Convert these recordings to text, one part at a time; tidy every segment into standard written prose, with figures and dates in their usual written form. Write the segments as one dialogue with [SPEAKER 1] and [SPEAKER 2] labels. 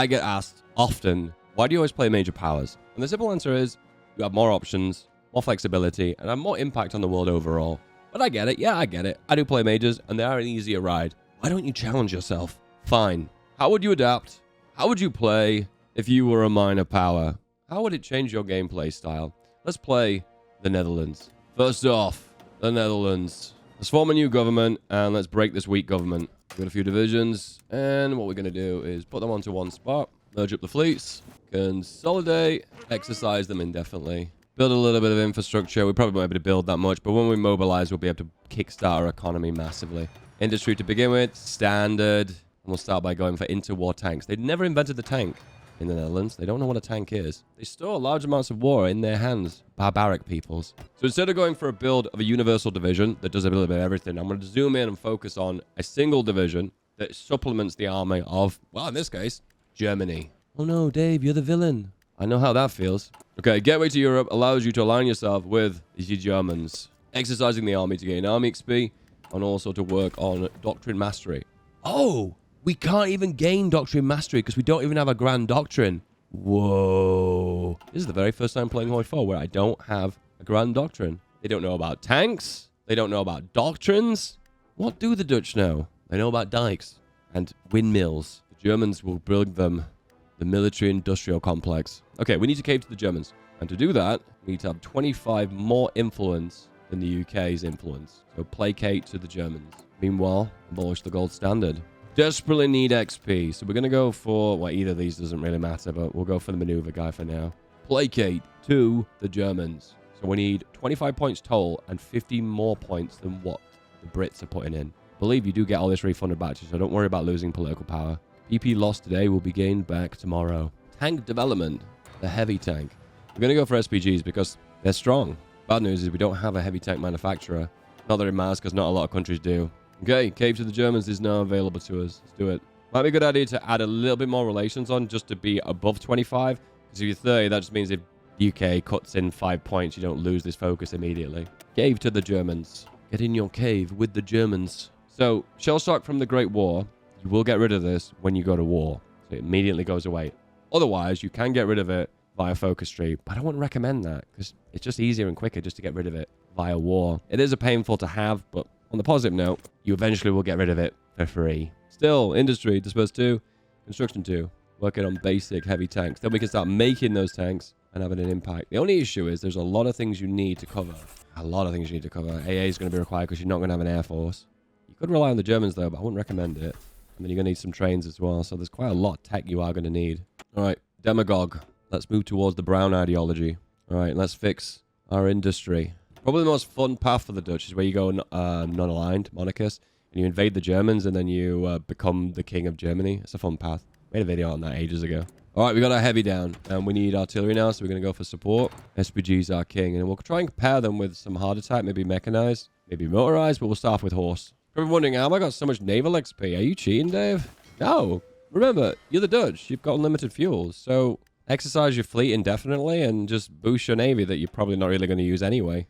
[SPEAKER 1] I get asked often, why do you always play major powers? And the simple answer is, you have more options, more flexibility, and have more impact on the world overall. But I get it. Yeah, I get it. I do play majors, and they are an easier ride. Why don't you challenge yourself? Fine. How would you adapt? How would you play if you were a minor power? How would it change your gameplay style? Let's play the Netherlands. First off, the Netherlands. Let's form a new government, and let's break this weak government. We've got a few divisions, and what we're going to do is put them onto one spot, merge up the fleets, consolidate, exercise them indefinitely, build a little bit of infrastructure. We probably won't be able to build that much, but when we mobilize, we'll be able to kickstart our economy massively. Industry to begin with, standard, and we'll start by going for interwar tanks. They'd never invented the tank in the Netherlands. They don't know what a tank is. They store large amounts of war in their hands. Barbaric peoples. So instead of going for a build of a universal division that does a little bit of everything, I'm going to zoom in and focus on a single division that supplements the army of, well, in this case, Germany. Oh no, Dave, you're the villain. I know how that feels. Okay, Gateway to Europe allows you to align yourself with the Germans, exercising the army to gain army XP and also to work on Doctrine Mastery. Oh! We can't even gain Doctrine Mastery because we don't even have a Grand Doctrine. Whoa. This is the very first time playing Horde 4 where I don't have a Grand Doctrine. They don't know about tanks. They don't know about doctrines. What do the Dutch know? They know about dikes and windmills. The Germans will build them the military-industrial complex. Okay, we need to cave to the Germans. And to do that, we need to have 25 more influence than the UK's influence. So placate to the Germans. Meanwhile, abolish the gold standard. Desperately need XP. So we're going to go for, well, either of these doesn't really matter, but we'll go for the maneuver guy for now. Placate to the Germans. So we need 25 points total and 50 more points than what the Brits are putting in. I believe you do get all this refunded back to you, so don't worry about losing political power. PP lost today will be gained back tomorrow. Tank development. The heavy tank. We're going to go for SPGs because they're strong. Bad news is we don't have a heavy tank manufacturer. Not that it matters because not a lot of countries do. Okay, Cave to the Germans is now available to us. Let's do it. Might be a good idea to add a little bit more relations on just to be above 25. Because if you're 30, that just means if UK cuts in 5 points, you don't lose this focus immediately. Cave to the Germans. Get in your cave with the Germans. So, shell shock from the Great War. You will get rid of this when you go to war. So it immediately goes away. Otherwise, you can get rid of it via focus tree. But I wouldn't recommend that because it's just easier and quicker just to get rid of it via war. It is a painful to have, but on the positive note, you eventually will get rid of it for free. Still, industry, disperse 2, construction 2. Working on basic heavy tanks. Then we can start making those tanks and having an impact. The only issue is there's a lot of things you need to cover. A lot of things you need to cover. AA is going to be required because you're not going to have an air force. You could rely on the Germans though, but I wouldn't recommend it. And then you're going to need some trains as well. So there's quite a lot of tech you are going to need. All right, demagogue. Let's move towards the brown ideology. All right, let's fix our industry. Probably the most fun path for the Dutch is where you go non-aligned, monarchist, and you invade the Germans, and then you become the king of Germany. It's a fun path. Made a video on that ages ago. All right, we got our heavy down, and we need artillery now, so we're going to go for support. SPG's our king, and we'll try and compare them with some harder type, maybe mechanized, maybe motorized, but we'll start off with horse. Probably wondering, how have I got so much naval XP? Are you cheating, Dave? No. Remember, you're the Dutch. You've got unlimited fuels, so exercise your fleet indefinitely and just boost your navy that you're probably not really going to use anyway.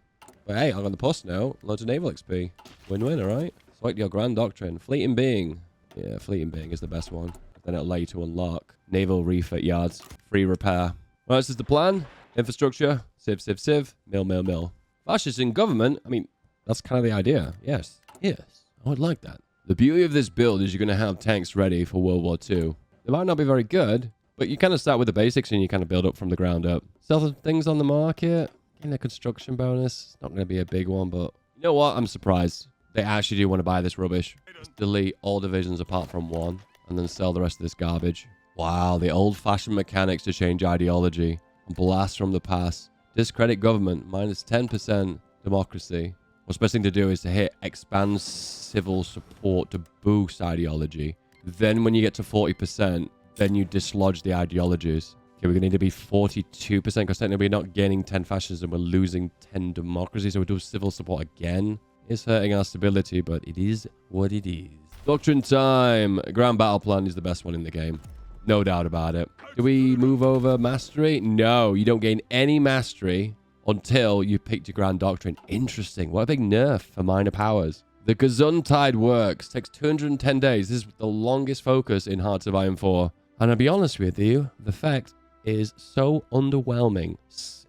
[SPEAKER 1] But hey, I'm on the post now. Loads of naval XP. Win-win, alright? Select your Grand Doctrine. Fleeting Being. Yeah, Fleeting Being is the best one. Then it'll allow you to unlock naval refit yards. Free repair. Right, this is the plan. Infrastructure. Civ. Mill. Fascist in government. I mean, that's kind of the idea. Yes. I would like that. The beauty of this build is you're going to have tanks ready for World War II. They might not be very good, but you kind of start with the basics and you kind of build up from the ground up. Sell some things on the market. Getting a construction bonus. Not going to be a big one, but you know what? I'm surprised. They actually do want to buy this rubbish. Just delete all divisions apart from one and then sell the rest of this garbage. Wow, the old-fashioned mechanics to change ideology. Blast from the past. Discredit government. Minus 10% democracy. What's the best thing to do is to hit expand civil support to boost ideology. Then when you get to 40%, then you dislodge the ideologies. Okay, we're going to need to be 42% because technically we're not gaining 10 fascism, we're losing 10 democracy. So we do civil support again. It's hurting our stability, but it is what it is. Doctrine time. Grand battle plan is the best one in the game. No doubt about it. Do we move over mastery? No, you don't gain any mastery until you picked your Grand Doctrine. Interesting. What a big nerf for minor powers. The Gesundheit works. Takes 210 days. This is the longest focus in Hearts of Iron 4. And I'll be honest with you, the effect is so underwhelming.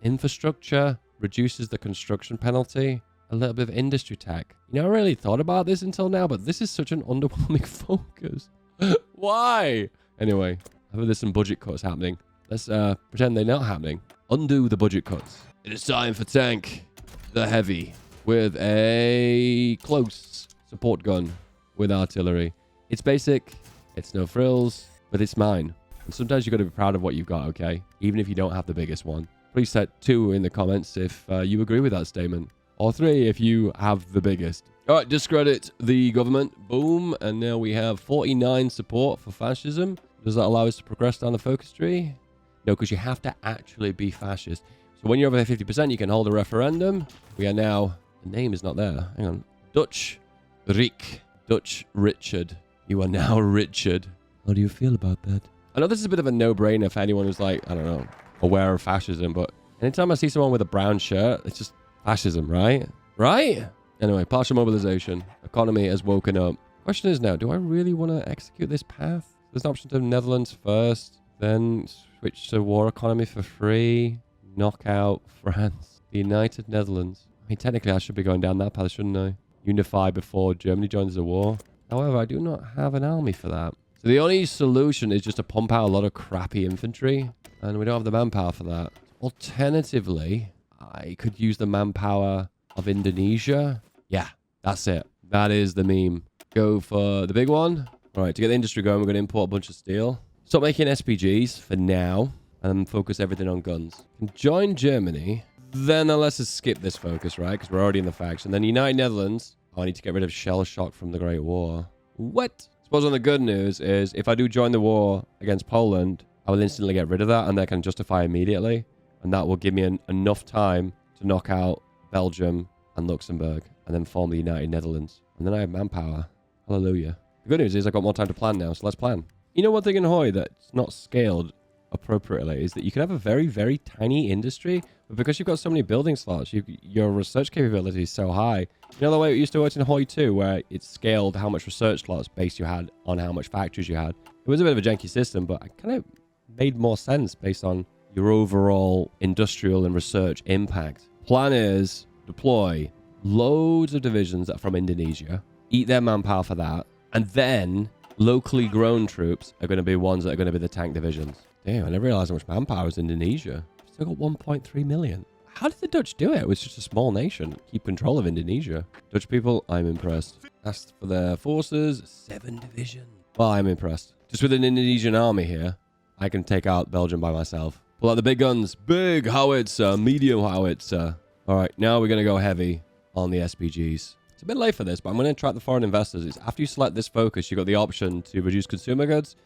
[SPEAKER 1] Infrastructure reduces the construction penalty. A little bit of industry tech. You know, I really thought about this until now, but this is such an underwhelming focus. Why? Anyway, I think there's some budget cuts happening. Let's pretend they're not happening. Undo the budget cuts. It is time for tank the heavy with a close support gun with artillery. It's basic. It's no frills, but it's mine. And sometimes you've got to be proud of what you've got, okay? Even if you don't have the biggest one. Please set 2 in the comments if you agree with that statement. Or 3 if you have the biggest. All right, discredit the government. Boom. And now we have 49 support for fascism. Does that allow us to progress down the focus tree? No, because you have to actually be fascist. So when you're over 50%, you can hold a referendum. We are now... The name is not there. Hang on. Dutch Rick. Dutch Richard. You are now Richard. How do you feel about that? I know this is a bit of a no-brainer for anyone who's like, I don't know, aware of fascism, but anytime I see someone with a brown shirt, it's just fascism, right? Right? Anyway, partial mobilization. Economy has woken up. Question is now, do I really want to execute this path? There's an option to Netherlands first, then switch to war economy for free, knock out France, the United Netherlands. I mean, technically I should be going down that path, shouldn't I? Unify before Germany joins the war. However, I do not have an army for that. So the only solution is just to pump out a lot of crappy infantry, and we don't have the manpower for that. Alternatively, I could use the manpower of Indonesia. Yeah, that's it. That is the meme. Go for the big one. All right, to get the industry going, we're going to import a bunch of steel. Stop making SPGs for now, and focus everything on guns. Join Germany. Then let's just skip this focus, right? Because we're already in the faction. Then United Netherlands. Oh, I need to get rid of shell shock from the Great War. What? Suppose on the good news is if I do join the war against Poland, I will instantly get rid of that and they can justify immediately. And that will give me enough time to knock out Belgium and Luxembourg and then form the United Netherlands. And then I have manpower. Hallelujah. The good news is I've got more time to plan now, so let's plan. You know one thing in Hague that's not scaled appropriately is that you can have a very, very tiny industry, but because you've got so many building slots, your research capability is so high. You know the way it used to work in Hague too, where it scaled how much research slots base you had on how much factories you had. It was a bit of a janky system, but it kind of made more sense based on your overall industrial and research impact. Plan is deploy loads of divisions from Indonesia, eat their manpower for that, and then locally grown troops are going to be ones that are going to be the tank divisions. Damn, I never realized how much manpower is Indonesia. Still got 1.3 million. How did the Dutch do it? It was just a small nation. Keep control of Indonesia. Dutch people, I'm impressed. Asked for their forces, 7 divisions. Well, I'm impressed. Just with an Indonesian army here, I can take out Belgium by myself. Pull out the big guns. Big howitzer, medium howitzer. All right, now we're going to go heavy on the SPGs. It's a bit late for this, but I'm going to attract the foreign investors. It's after you select this focus, you've got the option to reduce consumer goods,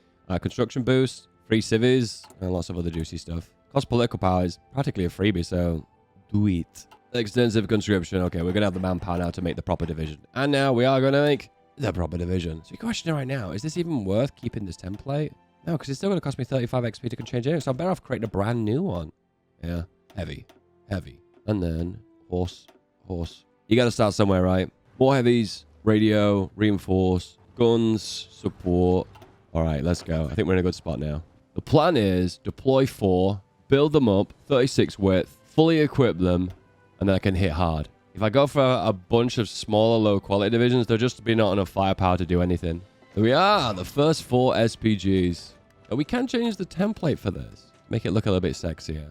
[SPEAKER 1] construction boost, free civvies, and lots of other juicy stuff. Cost political power is practically a freebie, so do it. Extensive conscription. Okay, we're going to have the manpower now to make the proper division. And now we are going to make the proper division. So your question right now, is this even worth keeping this template? No, because it's still going to cost me 35 XP to change it. So I'm better off creating a brand new one. Yeah, heavy, heavy. And then horse, horse. You got to start somewhere, right? More heavies, radio, reinforce, guns, support. All right, let's go. I think we're in a good spot now. The plan is deploy 4, build them up, 36 width, fully equip them, and then I can hit hard. If I go for a bunch of smaller, low-quality divisions, there'll just be not enough firepower to do anything. Here we are, the first 4 SPGs. And we can change the template for this. Make it look a little bit sexier.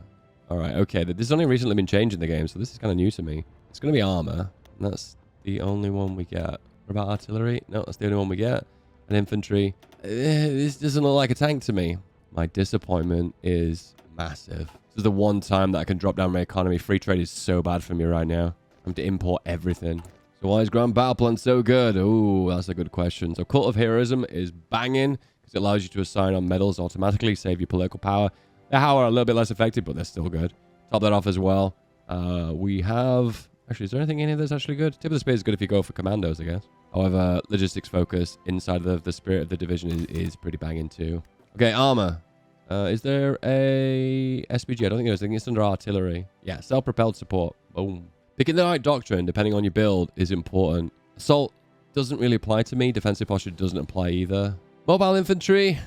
[SPEAKER 1] All right, okay. This has only recently been changed in the game, so this is kind of new to me. It's going to be armor, and that's the only one we get. What about artillery? No, that's the only one we get. And infantry. This doesn't look like a tank to me. My disappointment is massive. This is the one time that I can drop down my economy. Free trade is so bad for me right now. I'm to import everything. So why is Grand Battle Plan so good? Oh, that's a good question. So Cult of Heroism is banging because it allows you to assign on medals automatically, save your political power. The How are a little bit less effective, but they're still good. Top that off as well. We have... Actually, is there anything in here that's actually good? Tip of the Spear is good if you go for commandos, I guess. However, logistics focus inside of the spirit of the division is pretty banging too. Okay, armor. Is there a SPG? I don't think there is. I think it's under artillery. Yeah, self-propelled support. Boom. Picking the right doctrine, depending on your build, is important. Assault doesn't really apply to me. Defensive posture doesn't apply either. Mobile infantry.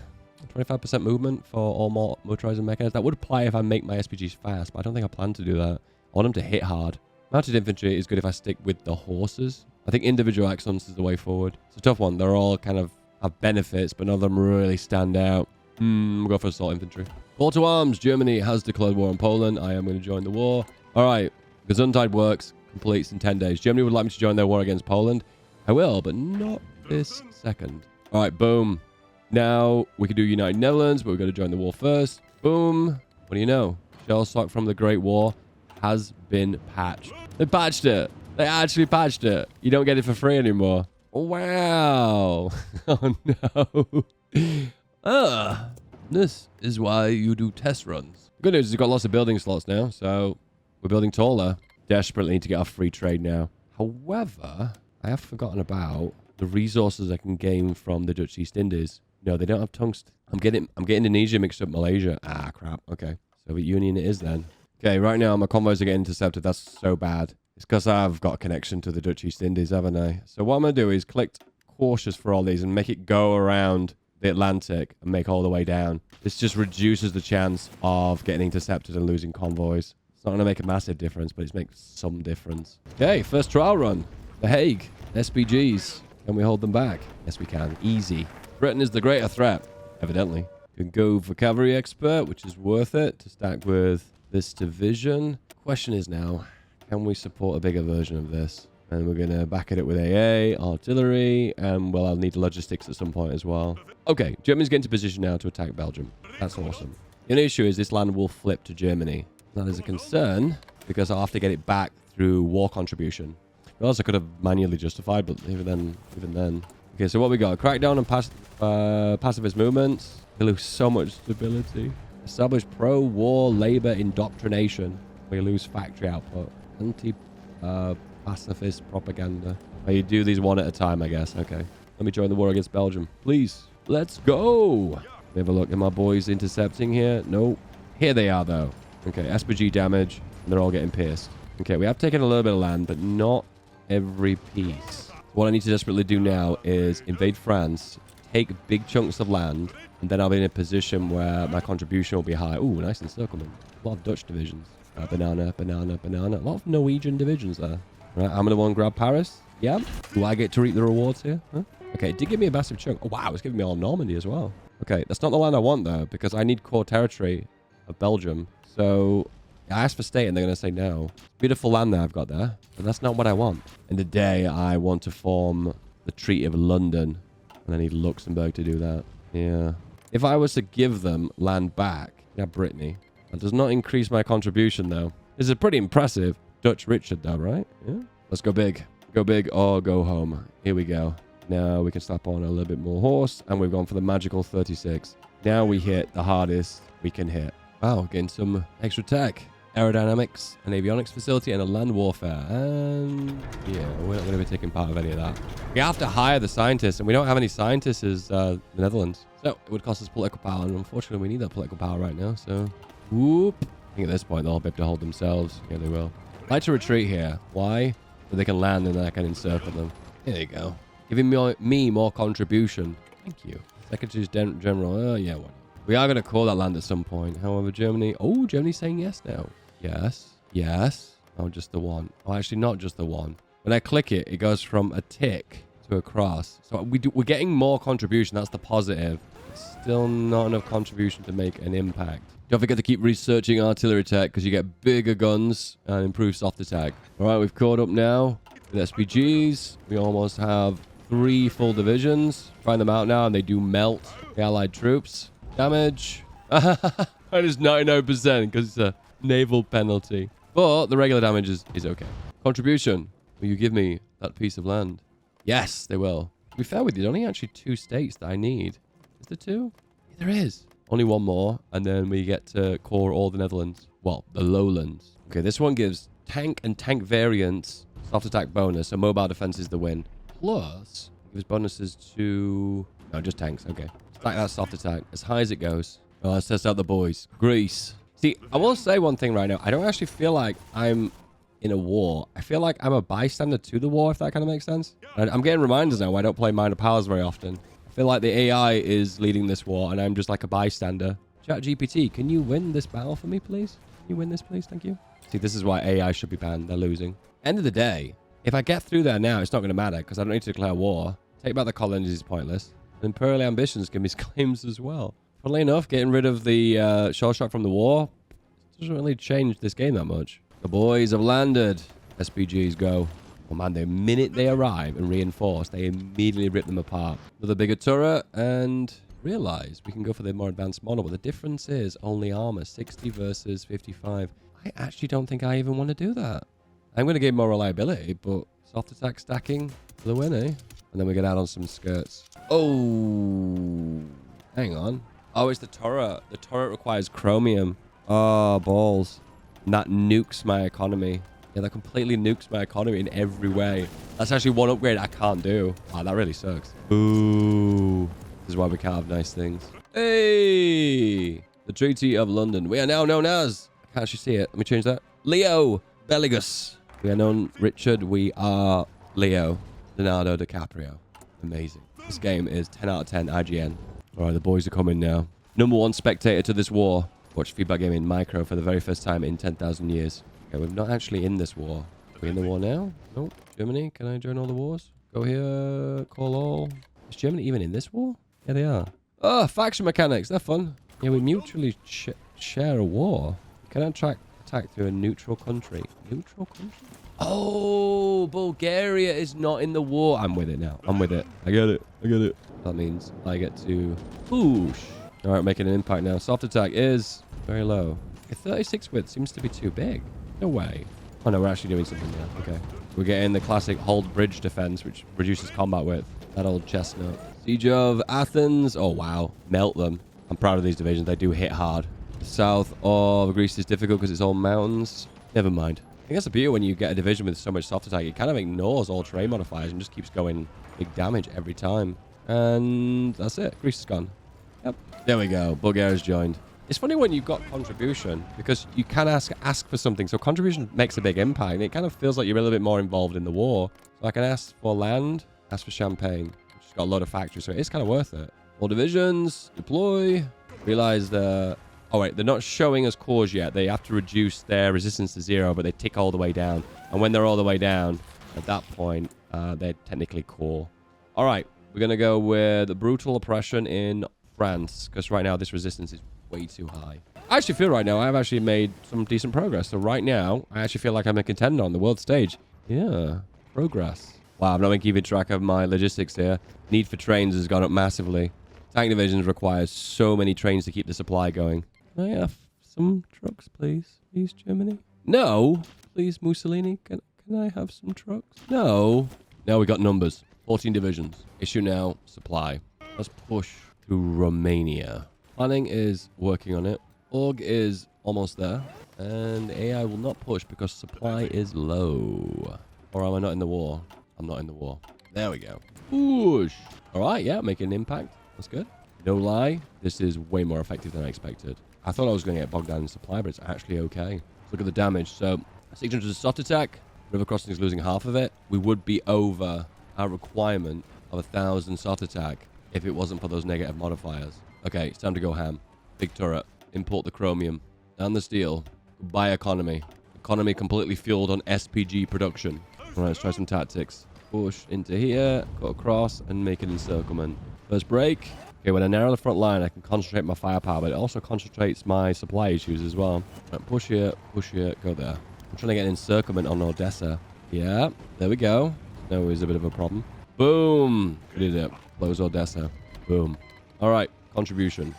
[SPEAKER 1] 25% movement for all more motorized and mechanized. That would apply if I make my SPGs fast, but I don't think I plan to do that. I want them to hit hard. Mounted infantry is good if I stick with the horses. I think individual excellence is the way forward. It's a tough one. They're all kind of have benefits, but none of them really stand out. We'll go for assault infantry. Call to arms. Germany has declared war on Poland. I am going to join the war. All right. Gesundheit works. Completes in 10 days. Germany would like me to join their war against Poland. I will, but not this second. All right. Boom. Now we could do United Netherlands, but we've got to join the war first. Boom. What do you know? Shell shock from the Great War has been patched. They patched it. They actually patched it. You don't get it for free anymore. Wow. Oh, no. This is why you do test runs. Good news is we've got lots of building slots now, so we're building taller. Desperately need to get our free trade now. However, I have forgotten about the resources I can gain from the Dutch East Indies. No, they don't have tungsten. I'm getting Indonesia mixed up Malaysia. Ah, crap. Okay. Soviet Union it is then. Okay, right now my convoys are getting intercepted. That's so bad. It's because I've got a connection to the Dutch East Indies, haven't I? So what I'm going to do is click cautious for all these and make it go around the Atlantic and make all the way down. This just reduces the chance of getting intercepted and losing convoys. It's not going to make a massive difference, but it makes some difference. Okay, first trial run. The Hague. SPGs. Can we hold them back? Yes, we can. Easy. Britain is the greater threat, evidently. You can go for cavalry expert, which is worth it to stack with this division. Question is now, can we support a bigger version of this? And we're going to back it up with AA, artillery, and, well, I'll need logistics at some point as well. Okay, Germany's getting to position now to attack Belgium. That's awesome. The only issue is this land will flip to Germany. That is a concern, because I'll have to get it back through war contribution. Well, else I could have manually justified, but even then. Okay, so what we got? Crackdown on pacifist movements. We lose so much stability. Establish pro-war labor indoctrination. We lose factory output. Anti-pacifist propaganda. Oh, you do these one at a time, I guess. Okay. Let me join the war against Belgium. Please. Let's go. Let me have a look. Are my boys intercepting here? No. Here they are, though. Okay, SPG damage. And they're all getting pierced. Okay, we have taken a little bit of land, but not every piece. What I need to desperately do now is invade France, take big chunks of land, and then I'll be in a position where my contribution will be high. Ooh, nice encirclement. A lot of Dutch divisions. Banana. A lot of Norwegian divisions there. Right, I'm going to want to grab Paris. Yeah. Do I get to reap the rewards here? Huh? Okay, it did give me a massive chunk. Oh, wow, it's giving me all Normandy as well. Okay, that's not the land I want, though, because I need core territory of Belgium. So I asked for state, and they're going to say no. Beautiful land that I've got there, but that's not what I want. In the day, I want to form the Treaty of London, and I need Luxembourg to do that. Yeah. If I was to give them land back, yeah, Brittany. That does not increase my contribution, though. This is pretty impressive. Dutch Richard, though, right? Yeah. Let's go big. Go big or go home. Here we go. Now we can slap on a little bit more horse, and we've gone for the magical 36. Now we hit the hardest we can hit. Wow, getting some extra tech. Aerodynamics, an avionics facility, and a land warfare. And yeah, we're not going to be taking part of any of that. We have to hire the scientists, and we don't have any scientists as the Netherlands. So it would cost us political power, and unfortunately we need that political power right now. So, whoop. I think at this point they'll be able to hold themselves. Yeah, they will. I'd like to retreat here. Why? So they can land and then I can encircle them. There you go. Giving me more contribution. Thank you. Secretary General. Oh, yeah, why not? We are going to call that land at some point. However, Germany... Oh, Germany's saying yes now. Yes. Yes. Oh, just the one. Oh, actually, not just the one. When I click it, it goes from a tick to a cross. So we're getting more contribution. That's the positive. It's still not enough contribution to make an impact. Don't forget to keep researching artillery tech because you get bigger guns and improved soft attack. All right, we've caught up now with SPGs. We almost have 3 full divisions. Trying them out now, and they do melt the Allied troops. Damage. Minus 99% because it's a naval penalty. But the regular damage is okay. Contribution. Will you give me that piece of land? Yes, they will. To be fair with you, there's only actually 2 states that I need. Is there 2? Yeah, there is. Only 1 more, and then we get to core all the Netherlands. Well, the lowlands. Okay, this one gives tank and tank variants, soft attack bonus, so mobile defense is the win. Plus, it gives bonuses to... No, just tanks. Okay. Stack that soft attack as high as it goes. Well, let's test out the boys. Greece. See, I will say one thing right now. I don't actually feel like I'm in a war. I feel like I'm a bystander to the war, if that kind of makes sense. And I'm getting reminders now why I don't play minor powers very often. I feel like the AI is leading this war, and I'm just like a bystander. ChatGPT, can you win this battle for me, please? Can you win this, please? Thank you. See, this is why AI should be banned. They're losing. End of the day, if I get through there now, it's not going to matter because I don't need to declare war. Take back the colonies is pointless. Imperial ambitions can be claims as well. Funnily enough, getting rid of the shell shock from the war doesn't really change this game that much. The boys have landed. SPGs go. Oh man, the minute they arrive and reinforce, they immediately rip them apart. Another bigger turret, and realize we can go for the more advanced model, but the difference is only armor, 60 versus 55. I actually don't think I even want to do that. I'm going to give more reliability, but soft attack stacking for the win, eh? And then we get out on some skirts. Oh, hang on. Oh, it's the turret. The turret requires chromium. Oh, balls. And that nukes my economy. Yeah, that completely nukes my economy in every way. That's actually one upgrade I can't do. Wow, that really sucks. Ooh. This is why we can't have nice things. Hey! The Treaty of London. We are now known as... I can't actually see it. Let me change that. Leo Belgicus. We are known Richard. We are Leo. Leonardo DiCaprio. Amazing. This game is 10 out of 10 IGN. All right, the boys are coming now. #1 spectator to this war. Watch Feedback Gaming Micro for the very first time in 10,000 years. Okay, we're not actually in this war. Are we in the war now? Nope. Germany, can I join all the wars? Go here, call all. Is Germany even in this war? Yeah, they are. Oh, faction mechanics. They're fun. Yeah, we mutually share a war. Can I attack through a neutral country? Neutral country? Oh, Bulgaria is not in the war. I'm with it now. I'm with it. I get it. I get it. That means I get to push. All right, making an impact now. Soft attack is very low. A 36 width seems to be too big. No way. Oh, no, we're actually doing something now. Okay. We're getting the classic hold bridge defense, which reduces combat width. That old chestnut. Siege of Athens. Oh, wow. Melt them. I'm proud of these divisions. They do hit hard. The south of Greece is difficult because it's all mountains. Never mind. I think that's the beauty when you get a division with so much soft attack. It kind of ignores all terrain modifiers and just keeps going big damage every time. And that's it. Greece is gone. Yep. There we go. Bulgaria's joined. It's funny when you've got contribution because you can ask for something. So contribution makes a big impact. And it kind of feels like you're a little bit more involved in the war. So I can ask for land, ask for champagne, which has got a lot of factories. So it's kind of worth it. All divisions, deploy. Realize the... Oh, wait. They're not showing us cores yet. They have to reduce their resistance to 0, but they tick all the way down. And when they're all the way down, at that point, they're technically core. All right. We're going to go with the brutal oppression in France. Because right now, this resistance is way too high. I actually feel right now I've actually made some decent progress. So right now, I actually feel like I'm a contender on the world stage. Yeah, progress. Wow, I've not been keeping track of my logistics here. Need for trains has gone up massively. Tank divisions require so many trains to keep the supply going. Can I have some trucks, please? Please, Germany? No. Please, Mussolini? Can I have some trucks? No. Now we got numbers. 14 divisions. Issue now. Supply. Let's push to Romania. Planning is working on it. Org is almost there. And AI will not push because supply is low. Or am I not in the war? I'm not in the war. There we go. Push. All right, yeah, making an impact. That's good. No lie, this is way more effective than I expected. I thought I was going to get bogged down in supply, but it's actually okay. Look at the damage. So, 600 soft attack. River crossing is losing half of it. We would be over our requirement of 1,000 soft attack if it wasn't for those negative modifiers. Okay, it's time to go ham. Big turret. Import the chromium. Down the steel. Buy economy. Economy completely fueled on SPG production. All right, let's try some tactics. Push into here, go across, and make an encirclement. First break. Okay, when I narrow the front line, I can concentrate my firepower, but it also concentrates my supply issues as well. Right, push here, go there. I'm trying to get an encirclement on Odessa. Yeah, there we go. No, is a bit of a problem. Boom! We did it. Close Odessa. Boom. All right, contribution.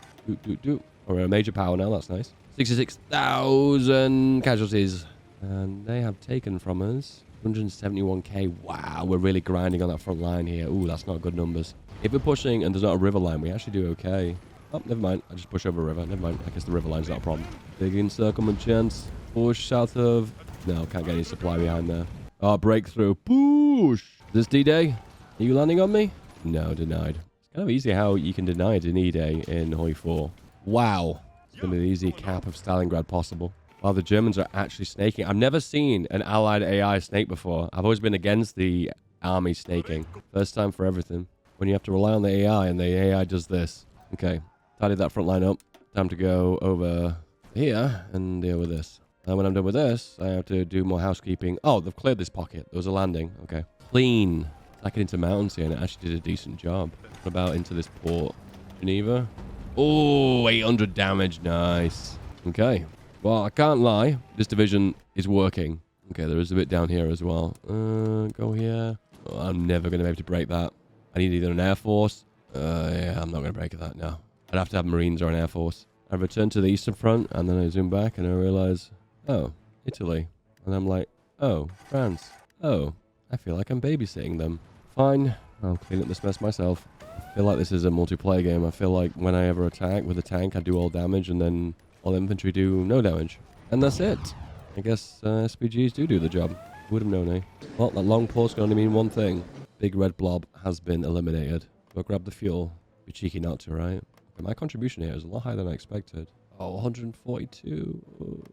[SPEAKER 1] We're a major power now, that's nice. 66,000 casualties. And they have taken from us 171k. Wow, we're really grinding on that front line here. Ooh, that's not good numbers. If we're pushing and there's not a river line, we actually do okay. Oh, never mind. I just push over a river. Never mind. I guess the river line's not a problem. Big encirclement chance. Push south of... No, can't get any supply behind there. Oh, breakthrough. Push! Is this D-Day? Are you landing on me? No, denied. It's kind of easy how you can deny a D-Day in Hoi 4. Wow. It's going to be the easy cap of Stalingrad possible. Wow, the Germans are actually snaking. I've never seen an allied AI snake before. I've always been against the army snaking. First time for everything. when you have to rely on the AI and the AI does this. Okay, tidied that front line up. Time to go over here and deal with this. And when I'm done with this, I have to do more housekeeping. Oh, they've cleared this pocket. There was a landing. Okay. Clean. Attacking into mountains here, and it actually did a decent job. What about into this port? Geneva. Oh, 800 damage. Nice. Okay. Well, I can't lie. This division is working. Okay, there is a bit down here as well. Go here. Oh, I'm never going to be able to break that. I need either an Air Force. Yeah, I'm not going to break that now. I'd have to have Marines or an Air Force. I return to the Eastern Front, and then I zoom back, and I realize, oh, Italy. And I'm like, oh, France. Oh, I feel like I'm babysitting them. Fine. I'll clean up this mess myself. I feel like this is a multiplayer game. I feel like when I ever attack with a tank, I do all damage, and then all infantry do no damage. And that's it. I guess SPGs do the job. Would have known, eh? Well, that long pause can only mean one thing. Big red blob has been eliminated. Go grab the fuel. Be cheeky not to, right? Okay, my contribution here is a lot higher than I expected. Oh, 142.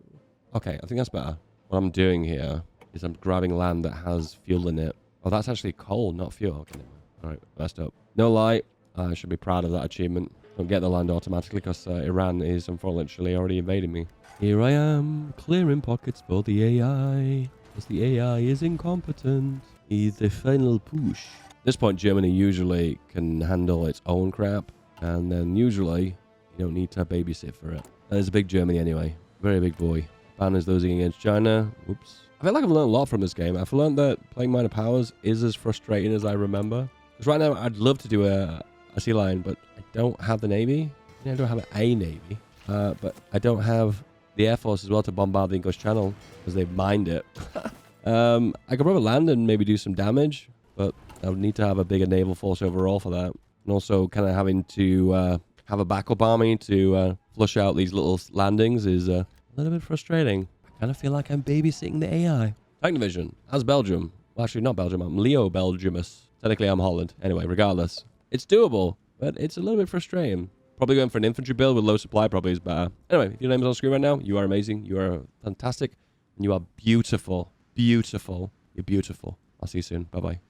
[SPEAKER 1] Okay, I think that's better. What I'm doing here is I'm grabbing land that has fuel in it. Oh, that's actually coal, not fuel. Okay, alright, messed up. No lie, I should be proud of that achievement. Don't get the land automatically because Iran is unfortunately already invading me. Here I am, clearing pockets for the AI. Because the AI is incompetent. It's the final push. At this point, Germany usually can handle its own crap. And then usually, you don't need to babysit for it. There's a big Germany anyway. Very big boy. Banners losing against China. Oops. I feel like I've learned a lot from this game. I've learned that playing Minor Powers is as frustrating as I remember. Because right now, I'd love to do a sea lion, but I don't have the Navy. I don't have a Navy. But I don't have the Air Force as well to bombard the English Channel because they've mined it. I could probably land and maybe do some damage, but I would need to have a bigger naval force overall for that. And also kind of having to have a backup army to flush out these little landings is a little bit frustrating. I kind of feel like I'm babysitting the AI. Tank Division. How's Belgium? Well, actually, not Belgium. I'm Leo Belgiumus. Technically, I'm Holland. Anyway, regardless. It's doable, but it's a little bit frustrating. Probably going for an infantry build with low supply probably is better. Anyway, if your name is on screen right now, you are amazing. You are fantastic. And you are beautiful. Beautiful. You're beautiful. I'll see you soon. Bye-bye.